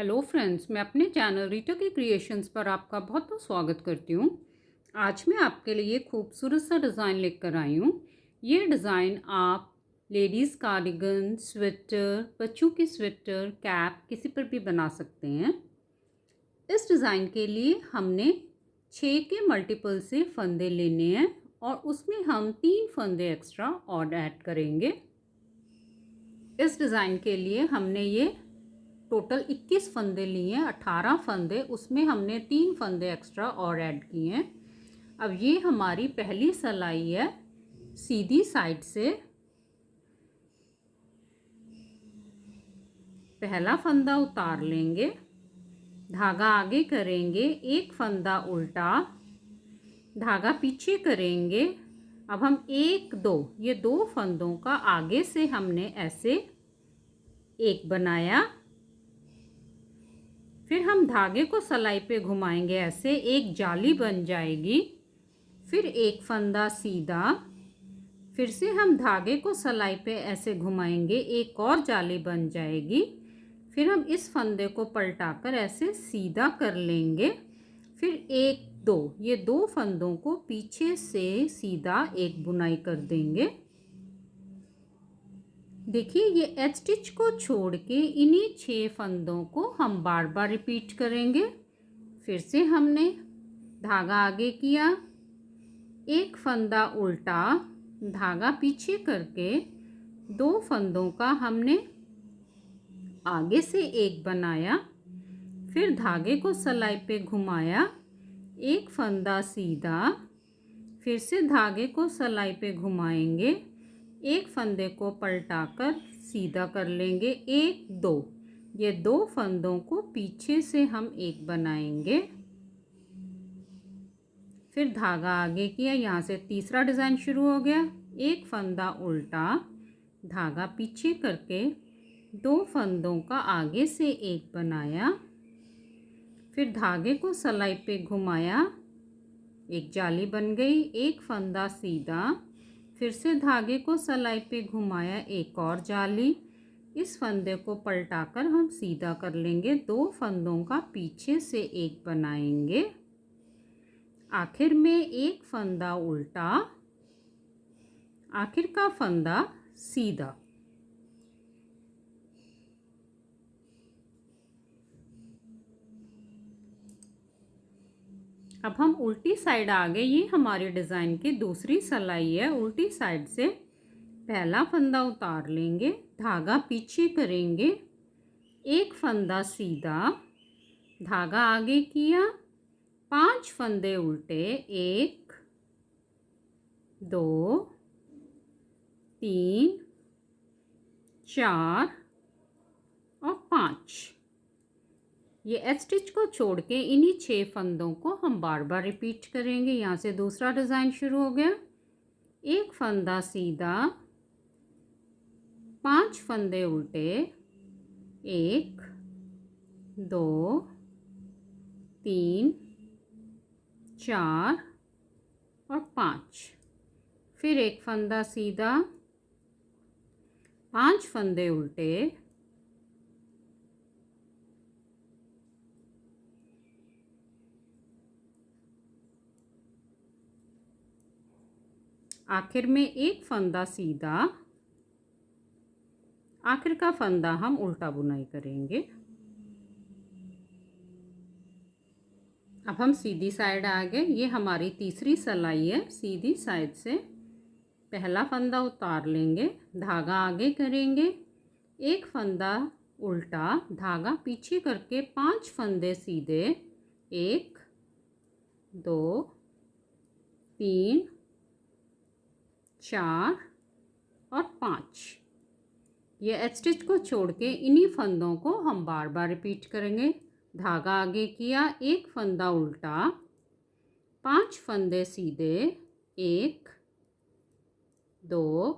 Hello friends, मैं अपने channel Rita के क्रिएशंस पर आपका बहुत बहुत स्वागत करती हूँ। आज मैं आपके लिए खूबसूरत सा डिज़ाइन लेकर आई हूँ। ये डिज़ाइन आप लेडीज़ कार्डिगन, स्वेटर, बच्चों की स्वेटर, कैप किसी पर भी बना सकते हैं। इस डिज़ाइन के लिए हमने 6 के मल्टीपल से फंदे लेने हैं और उसमें हम 3 फंदे एक्स्ट्रा और ऐड करेंगे। इस डिज़ाइन के लिए हमने ये टोटल 21 फंदे लिए हैं, 18 फंदे, उसमें हमने 3 फंदे एक्स्ट्रा और ऐड किए हैं। अब ये हमारी पहली सिलाई है। सीधी साइड से पहला फंदा उतार लेंगे, धागा आगे करेंगे, एक फंदा उल्टा, धागा पीछे करेंगे। अब हम ये दो फंदों का आगे से हमने ऐसे एक बनाया, फिर हम धागे को सिलाई पे घुमाएंगे, ऐसे एक जाली बन जाएगी। फिर एक फंदा सीधा, फिर से हम धागे को सिलाई पे ऐसे घुमाएंगे, एक और जाली बन जाएगी। फिर हम इस फंदे को पलटाकर ऐसे सीधा कर लेंगे। फिर ये दो फंदों को पीछे से सीधा एक बुनाई कर देंगे। देखिए, ये एच स्टिच को छोड़ के इन्हीं 6 फंदों को हम बार बार रिपीट करेंगे। फिर से हमने धागा आगे किया, एक फंदा उल्टा, धागा पीछे करके 2 फंदों का हमने आगे से एक बनाया, फिर धागे को सिलाई पे घुमाया, एक फंदा सीधा, फिर से धागे को सिलाई पे घुमाएंगे, एक फंदे को पलटाकर सीधा कर लेंगे, ये 2 फंदों को पीछे से हम एक बनाएंगे। फिर धागा आगे किया, यहाँ से तीसरा डिज़ाइन शुरू हो गया। एक फंदा उल्टा, धागा पीछे करके 2 फंदों का आगे से एक बनाया, फिर धागे को सिलाई पे घुमाया, एक जाली बन गई, एक फंदा सीधा, फिर से धागे को सिलाई पे घुमाया, एक और जाली। इस फंदे को पलटाकर हम सीधा कर लेंगे, 2 फंदों का पीछे से एक बनाएंगे, आखिर में एक फंदा उल्टा, आखिर का फंदा सीधा। अब हम उल्टी साइड आ गए। ये हमारे डिज़ाइन की दूसरी सिलाई है। उल्टी साइड से पहला फंदा उतार लेंगे, धागा पीछे करेंगे, एक फंदा सीधा, धागा आगे किया, 5 फंदे उल्टे, 1 2 3 4 और 5। ये एच स्टिच को छोड़ के इन्हीं 6 फंदों को हम बार बार रिपीट करेंगे। यहाँ से दूसरा डिज़ाइन शुरू हो गया। एक फंदा सीधा, 5 फंदे उल्टे, 1 2 3 4 और 5। फिर एक फंदा सीधा, 5 फंदे उल्टे, आखिर में एक फंदा सीधा, आखिर का फंदा हम उल्टा बुनाई करेंगे। अब हम सीधी साइड आ गए। ये हमारी तीसरी सिलाई है। सीधी साइड से पहला फंदा उतार लेंगे, धागा आगे करेंगे, एक फंदा उल्टा, धागा पीछे करके 5 फंदे सीधे, 1 2 3 4 और 5। ये एच स्टिच को छोड़ के इन्हीं फंदों को हम बार बार रिपीट करेंगे। धागा आगे किया, एक फंदा उल्टा, 5 फंदे सीधे, 1 2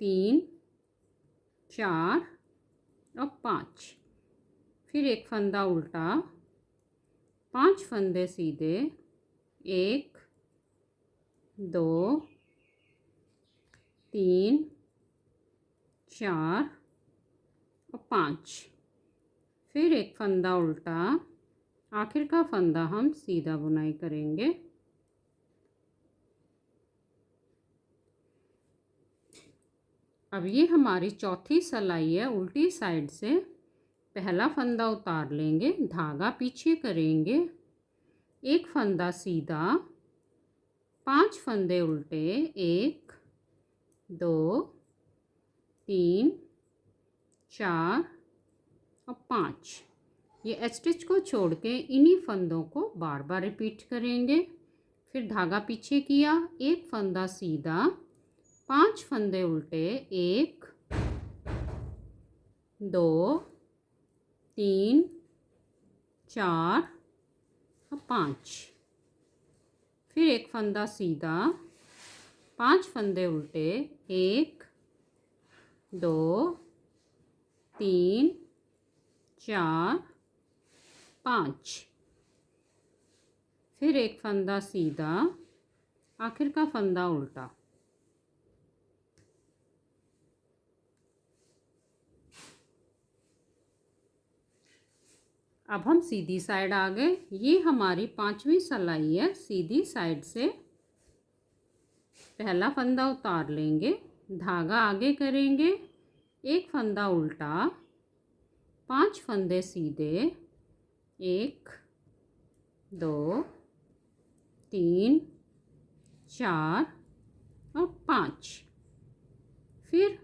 3 4 और 5। फिर एक फंदा उल्टा, 5 फंदे सीधे, 1 2 3 4 और 5। फिर एक फंदा उल्टा, आखिर का फंदा हम सीधा बुनाई करेंगे। अब ये हमारी चौथी सिलाई है। उल्टी साइड से पहला फंदा उतार लेंगे, धागा पीछे करेंगे, एक फंदा सीधा, 5 फंदे उल्टे, 1 2 3 4 और 5। ये स्टिच को छोड़ के इन्हीं फंदों को बार बार रिपीट करेंगे। फिर धागा पीछे किया, एक फंदा सीधा, 5 फंदे उल्टे, 1 2 3 4 और 5। फिर एक फंदा सीधा, 5 फंदे उल्टे, 1 2 3 4 5। फिर एक फंदा सीधा, आखिर का फंदा उल्टा। अब हम सीधी साइड आ गए। ये हमारी 5वीं सिलाई है। सीधी साइड से पहला फंदा उतार लेंगे, धागा आगे करेंगे, एक फंदा उल्टा, 5 फंदे सीधे, 1 2 3 4 और 5। फिर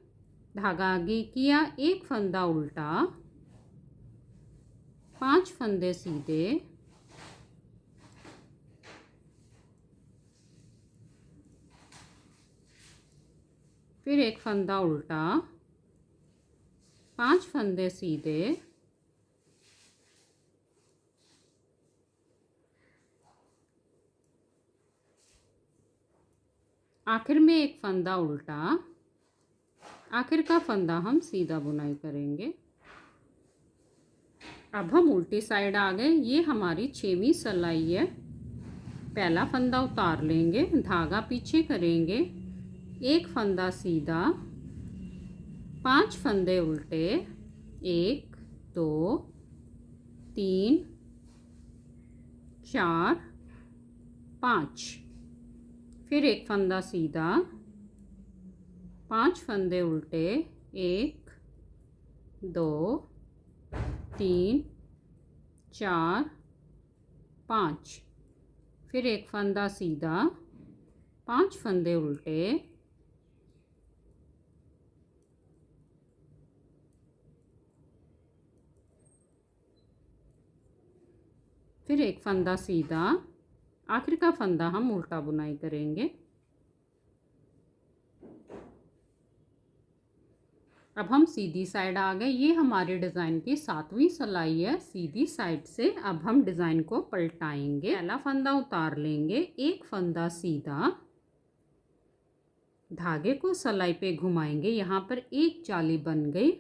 धागा आगे किया, एक फंदा उल्टा, 5 फंदे सीधे, फिर एक फंदा उल्टा, 5 फंदे सीधे, आखिर में एक फंदा उल्टा, आखिर का फंदा हम सीधा बुनाई करेंगे। अब हम उल्टी साइड आ गए। ये हमारी 6वीं सिलाई है। पहला फंदा उतार लेंगे, धागा पीछे करेंगे, एक फंदा सीधा, 5 फंदे उल्टे, 1 2 3 4 5। फिर एक फंदा सीधा, 5 फंदे उल्टे, 1 2 3 4 5। फिर एक फंदा सीधा, 5 फंदे उल्टे, फिर एक फंदा सीधा, आखिर का फंदा हम उल्टा बुनाई करेंगे। अब हम सीधी साइड आ गए। ये हमारे डिज़ाइन की 7वीं सिलाई है। सीधी साइड से अब हम डिज़ाइन को पलटाएंगे। पहला फंदा उतार लेंगे, एक फंदा सीधा, धागे को सिलाई पे घुमाएंगे, यहाँ पर एक जाली बन गई।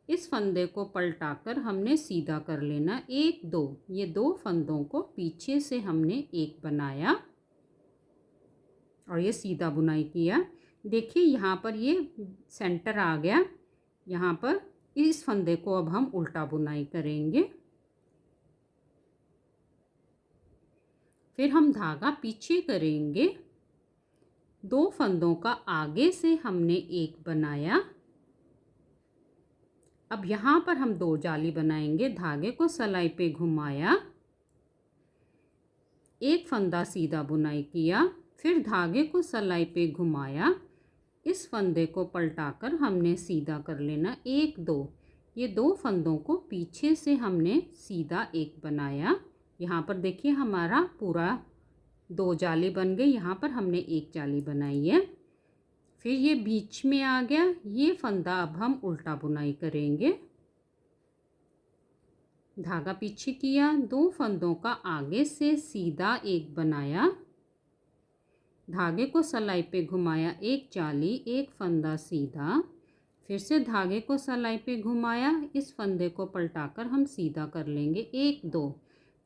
इस फंदे को पलटाकर हमने सीधा कर लेना, 1 2। ये 2 फंदों को पीछे से हमने एक बनाया और ये सीधा बुनाई किया। देखिए यहाँ पर ये सेंटर आ गया। यहाँ पर इस फंदे को अब हम उल्टा बुनाई करेंगे। फिर हम धागा पीछे करेंगे, 2 फंदों का आगे से हमने एक बनाया। अब यहाँ पर हम 2 जाली बनाएंगे। धागे को सिलाई पे घुमाया, एक फंदा सीधा बुनाई किया, फिर धागे को सिलाई पे घुमाया, इस फंदे को पलटाकर हमने सीधा कर लेना, 1 2। ये 2 फंदों को पीछे से हमने सीधा एक बनाया। यहाँ पर देखिए हमारा पूरा 2 जाली बन गई। यहाँ पर हमने एक जाली बनाई है। फिर ये बीच में आ गया। ये फंदा अब हम उल्टा बुनाई करेंगे। धागा पीछे किया, 2 फंदों का आगे से सीधा एक बनाया, धागे को सिलाई पे घुमाया, एक जाली, एक फंदा सीधा, फिर से धागे को सिलाई पे घुमाया, इस फंदे को पलटाकर हम सीधा कर लेंगे, 1 2।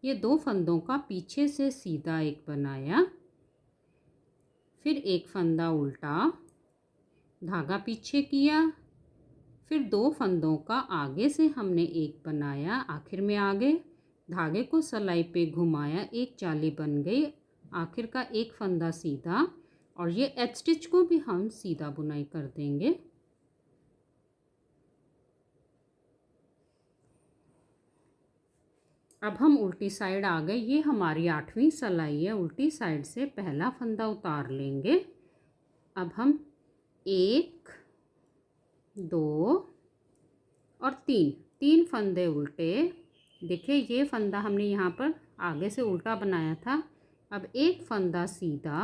ये 2 फंदों का पीछे से सीधा एक बनाया, फिर एक फंदा उल्टा, धागा पीछे किया, फिर 2 फंदों का आगे से हमने एक बनाया, आखिर में आगे धागे को सिलाई पे घुमाया, एक जाली बन गई। आखिर का एक फंदा सीधा और ये एच स्टिच को भी हम सीधा बुनाई कर देंगे। अब हम उल्टी साइड आ गए। ये हमारी 8वीं सिलाई है। उल्टी साइड से पहला फंदा उतार लेंगे। अब हम 1 2 और 3 फंदे उल्टे। देखिए ये फंदा हमने यहाँ पर आगे से उल्टा बनाया था। अब एक फंदा सीधा।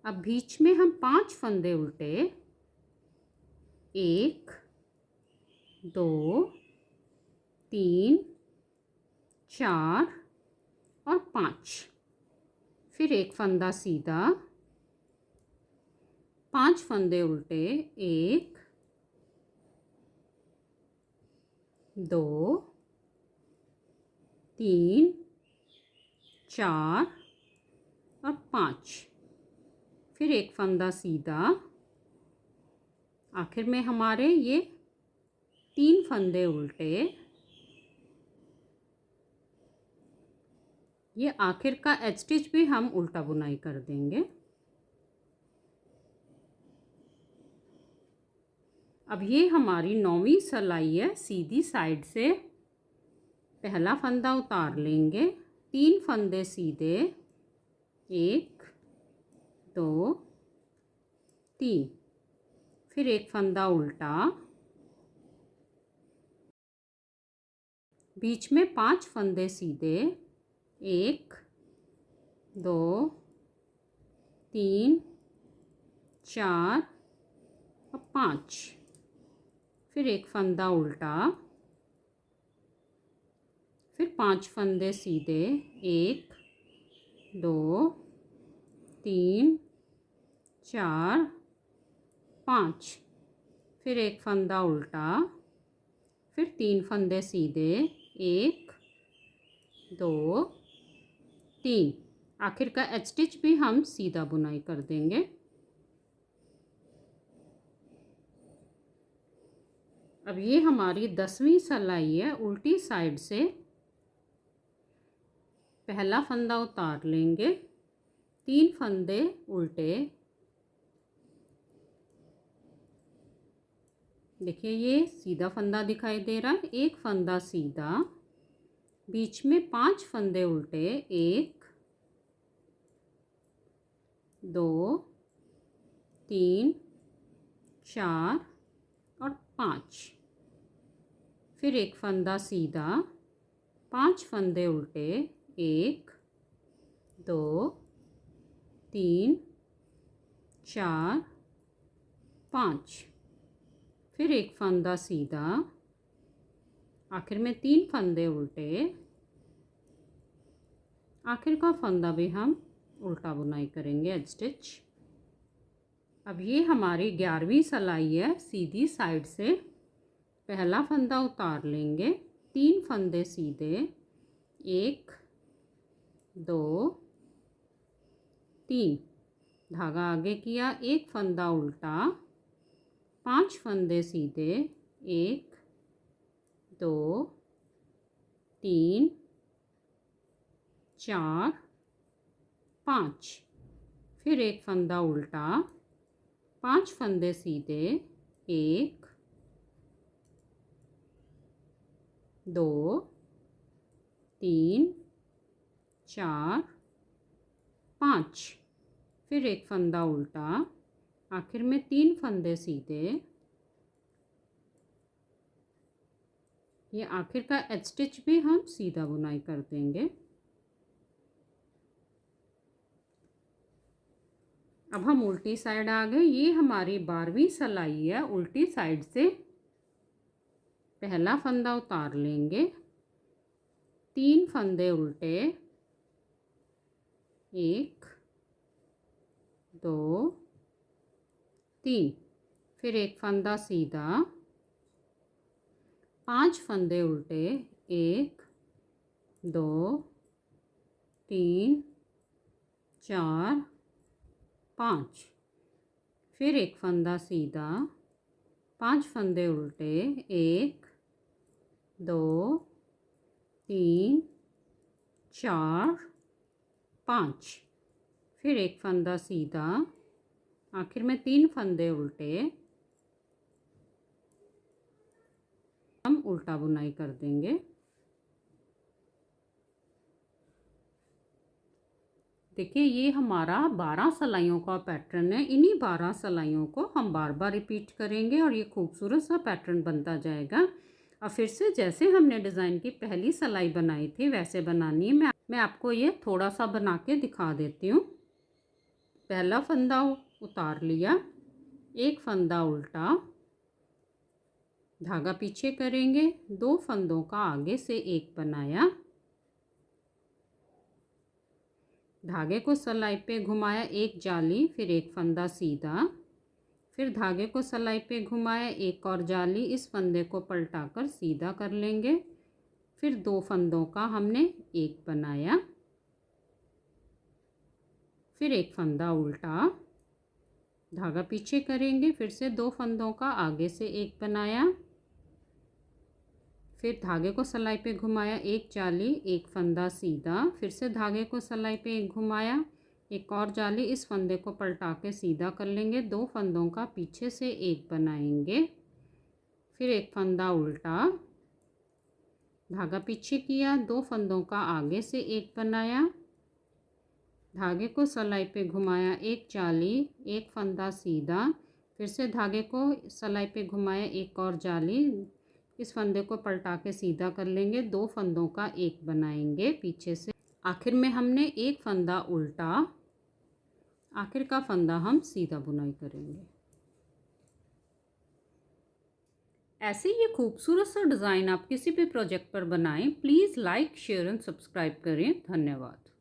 अब बीच में हम 5 फंदे उल्टे, 1 2 3 4 और 5। फिर एक फंदा सीधा, 5 फंदे उल्टे, 1 2 3 4 और 5। फिर एक फंदा सीधा। आखिर में हमारे ये 3 फंदे उल्टे। ये आखिर का एच स्टिच भी हम उल्टा बुनाई कर देंगे। अब ये हमारी 9वीं सिलाई है। सीधी साइड से पहला फंदा उतार लेंगे, 3 फंदे सीधे, 1 2 3। फिर एक फंदा उल्टा, बीच में 5 फंदे सीधे, 1 2 3 4 और 5। फिर एक फंदा उल्टा, फिर 5 फंदे सीधे, 1 2 3 4 5। फिर एक फंदा उल्टा, फिर 3 फंदे सीधे, 1 2 3। आखिर का एच स्टिच भी हम सीधा बुनाई कर देंगे। अब ये हमारी 10वीं सिलाई है। उल्टी साइड से पहला फंदा उतार लेंगे, 3 फंदे उल्टे। देखिए ये सीधा फंदा दिखाई दे रहा है, एक फंदा सीधा, बीच में 5 फंदे उल्टे, 1 2 3 4 और 5। फिर एक फंदा सीधा, 5 फंदे उल्टे, 1 2 3 4 5। फिर एक फंदा सीधा, आखिर में 3 फंदे उल्टे। आखिर का फंदा भी हम उल्टा बुनाई करेंगे, एज स्टिच। अब ये हमारी 11वीं सिलाई है। सीधी साइड से पहला फंदा उतार लेंगे, 3 फंदे सीधे, 1 2 3। धागा आगे किया, एक फंदा उल्टा, 5 फंदे सीधे, 1 2 3 4 5। फिर एक फंदा उल्टा, 5 फंदे सीधे, 1 2 3 4 5। फिर एक फंदा उल्टा, आखिर में 3 फंदे सीधे। ये आखिर का एच स्टिच भी हम सीधा बुनाई कर देंगे। अब हम उल्टी साइड आ गए। ये हमारी 12वीं सिलाई है। उल्टी साइड से पहला फंदा उतार लेंगे, 3 फंदे उल्टे, 1 2 3। फिर एक फंदा सीधा, 5 फंदे उल्टे, 1 2 3 4 5। फिर एक फंदा सीधा, 5 फंदे उल्टे, 1 2 3 4 5, फिर एक फंदा सीधा, आखिर में 3 फंदे उल्टे, हम उल्टा बुनाई कर देंगे। देखिए ये हमारा 12 सिलाइयों का पैटर्न है। इन्हीं 12 सिलाइयों को हम बार बार रिपीट करेंगे और ये खूबसूरत सा पैटर्न बनता जाएगा। और फिर से जैसे हमने डिज़ाइन की पहली सिलाई बनाई थी वैसे बनानी है। मैं आपको ये थोड़ा सा बना के दिखा देती हूँ। पहला फंदा उतार लिया, एक फंदा उल्टा, धागा पीछे करेंगे, 2 फंदों का आगे से एक बनाया, धागे को सिलाई पे घुमाया, एक जाली, फिर एक फंदा सीधा, फिर धागे को सिलाई पे घुमाया, एक और जाली, इस फंदे को पलटाकर सीधा कर लेंगे, फिर 2 फंदों का हमने एक बनाया, फिर एक फंदा उल्टा, धागा पीछे करेंगे, फिर से 2 फंदों का आगे से एक बनाया, फिर धागे को सिलाई पे घुमाया, एक जाली, एक फंदा सीधा, फिर से धागे को सिलाई पे एक घुमाया, एक और जाली, इस फंदे को पलटा के सीधा कर लेंगे, 2 फंदों का पीछे से एक बनाएंगे, फिर एक फंदा उल्टा, धागा पीछे किया, 2 फंदों का आगे से एक बनाया, धागे को सिलाई पे घुमाया, एक जाली, एक फंदा सीधा, फिर से धागे को सिलाई पे घुमाया, एक और जाली, इस फंदे को पलटा के सीधा कर लेंगे, 2 फंदों का एक बनाएंगे पीछे से, आखिर में हमने एक फंदा उल्टा, आखिर का फंदा हम सीधा बुनाई करेंगे। ऐसे ये खूबसूरत सा डिज़ाइन आप किसी भी प्रोजेक्ट पर बनाएं। Please like, share and subscribe करें। धन्यवाद।